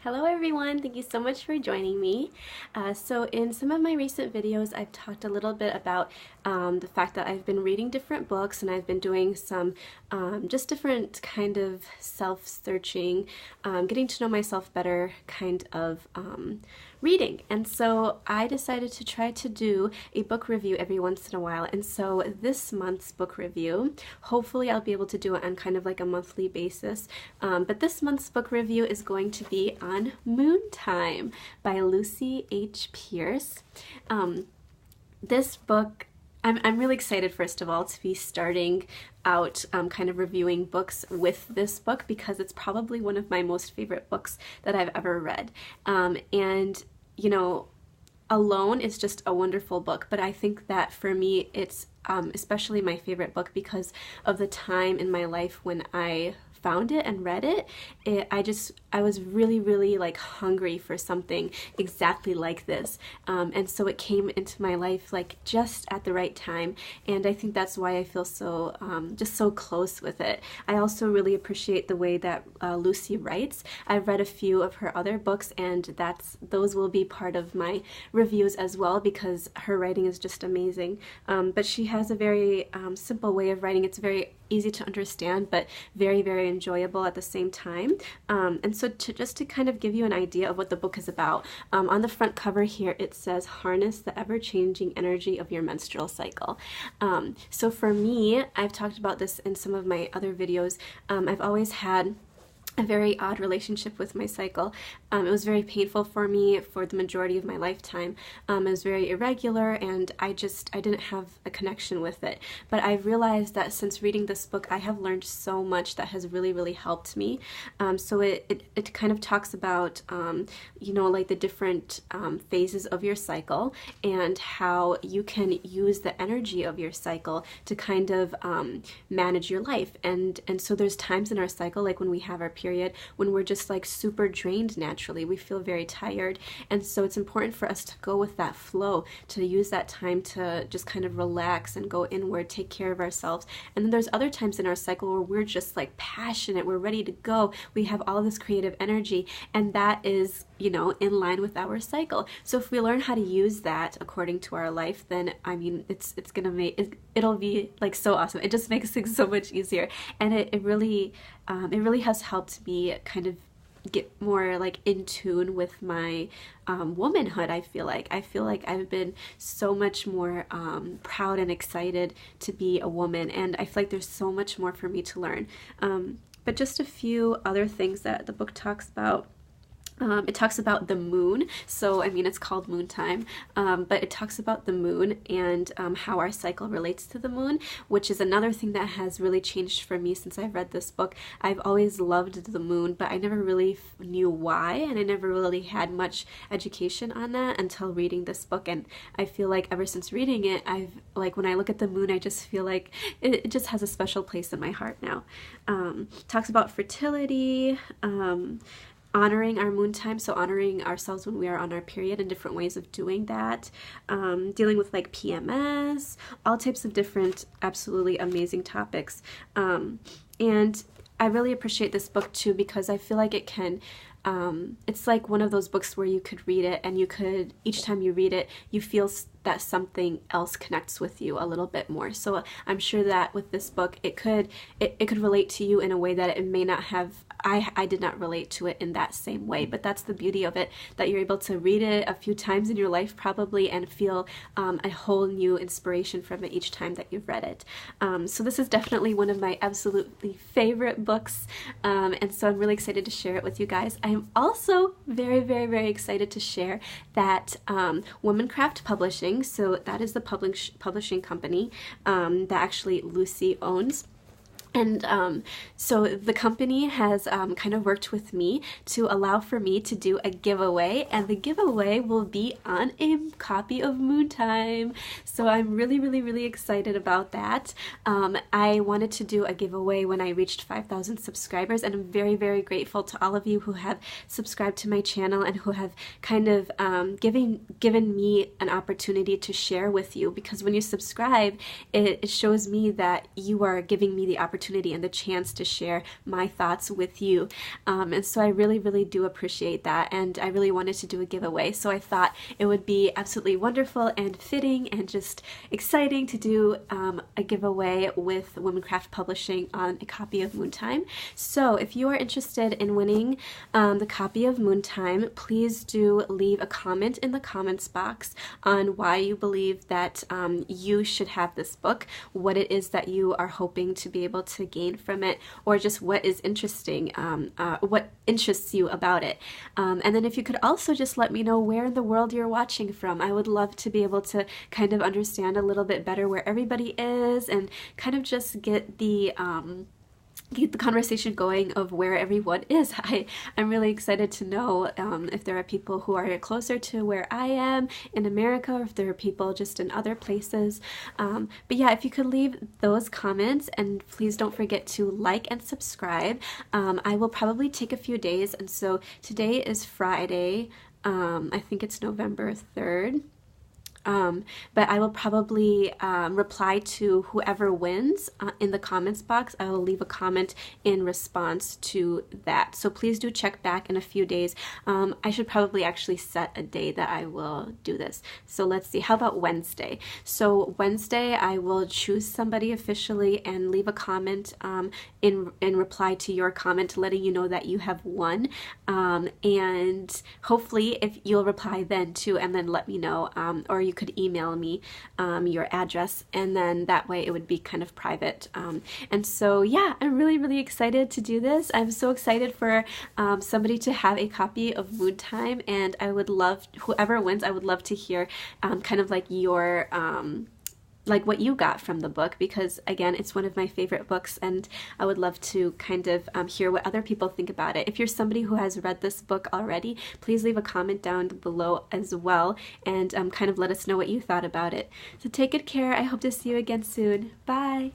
Hello everyone, thank you so much for joining me. So in some of my recent videos I've talked a little bit about the fact that I've been reading different books and I've been doing some just different kind of self-searching, getting to know myself better kind of reading. And so I decided to try to do a book review every once in a while. And so this month's book review, hopefully I'll be able to do it on kind of like a monthly basis. But this month's book review is going to be on Moontime by Lucy H. Pearce. This book, I'm really excited, first of all, to be starting out kind of reviewing books with this book because it's probably one of my most favorite books that I've ever read. And, you know, alone is just a wonderful book, but I think that for me it's especially my favorite book because of the time in my life when I found it and read it. I was really like hungry for something exactly like this, and so it came into my life like just at the right time, and I think that's why I feel so just so close with it. I also really appreciate the way that Lucy writes. I've read a few of her other books, and those will be part of my reviews as well because her writing is just amazing. But she has a very simple way of writing. It's very easy to understand, but very enjoyable at the same time. And so just to kind of give you an idea of what the book is about, on the front cover here it says, "Harness the ever-changing energy of your menstrual cycle." So for me, I've talked about this in some of my other videos. I've always had a very odd relationship with my cycle. It was very painful for me for the majority of my lifetime. It was very irregular, and I didn't have a connection with it. But I've realized that since reading this book, I have learned so much that has really helped me. So it kind of talks about, you know, like the different phases of your cycle and how you can use the energy of your cycle to kind of manage your life. And so there's times in our cycle, like when we have our period, when we're just like super drained naturally. We feel very tired, and so it's important for us to go with that flow, to use that time to just kind of relax and go inward, take care of ourselves. And then there's other times in our cycle where we're just like passionate, we're ready to go, we have all this creative energy, and that is, you know, in line with our cycle. So if we learn how to use that according to our life, then I mean it's gonna make it'll be like so awesome. It just makes things so much easier, and it really has helped me kind of get more like in tune with my womanhood. I feel like I've been so much more proud and excited to be a woman, and I feel like there's so much more for me to learn. But just a few other things that the book talks about. It talks about the moon, so I mean it's called Moontime, but it talks about the moon and how our cycle relates to the moon, which is another thing that has really changed for me since I've read this book. I've always loved the moon, but I never really knew why, and I never really had much education on that until reading this book. And I feel like ever since reading it, when I look at the moon, I just feel like it just has a special place in my heart now. Talks about fertility, honoring our moon time, so honoring ourselves when we are on our period and different ways of doing that, dealing with like PMS, all types of different absolutely amazing topics. And I really appreciate this book too because I feel like it can it's like one of those books where you could read it and each time you read it, you feel that something else connects with you a little bit more. So I'm sure that with this book, it could relate to you in a way that it may not have. I did not relate to it in that same way, but that's the beauty of it, that you're able to read it a few times in your life probably and feel a whole new inspiration from it each time that you've read it. So this is definitely one of my absolutely favorite books, and so I'm really excited to share it with you guys. I am also very excited to share that Womancraft Publishing, so that is the publishing company that actually Lucy owns. And so the company has kind of worked with me to allow for me to do a giveaway, and the giveaway will be on a copy of Moontime. So I'm really excited about that. I wanted to do a giveaway when I reached 5,000 subscribers, and I'm very grateful to all of you who have subscribed to my channel and who have kind of given me an opportunity to share with you, because when you subscribe, it shows me that you are giving me the opportunity opportunity and the chance to share my thoughts with you. And so I really, really do appreciate that, and I really wanted to do a giveaway. So I thought it would be absolutely wonderful and fitting and just exciting to do a giveaway with Womancraft Publishing on a copy of Moontime. So if you are interested in winning the copy of Moontime, please do leave a comment in the comments box on why you believe that you should have this book, what it is that you are hoping to be able to gain from it, or just what is interesting, what interests you about it. And then if you could also just let me know where in the world you're watching from. I would love to be able to kind of understand a little bit better where everybody is and kind of just get the conversation going of where everyone is. I'm really excited to know if there are people who are closer to where I am in America, or if there are people just in other places. But yeah, if you could leave those comments, and please don't forget to like and subscribe. I will probably take a few days, and so today is Friday. I think it's November 3rd. But I will probably reply to whoever wins in the comments box. I will leave a comment in response to that. So please do check back in a few days. I should probably actually set a day that I will do this. So let's see, how about Wednesday? So Wednesday I will choose somebody officially and leave a comment in reply to your comment letting you know that you have won. And hopefully if you'll reply then too, and then let me know, or you could email me your address, and then that way it would be kind of private. And so yeah, I'm really, really excited to do this. I'm so excited for somebody to have a copy of Moontime, and I would love, whoever wins, I would love to hear kind of like your like what you got from the book, because again, it's one of my favorite books, and I would love to kind of hear what other people think about it. If you're somebody who has read this book already, please leave a comment down below as well, and kind of let us know what you thought about it. So take good care. I hope to see you again soon. Bye!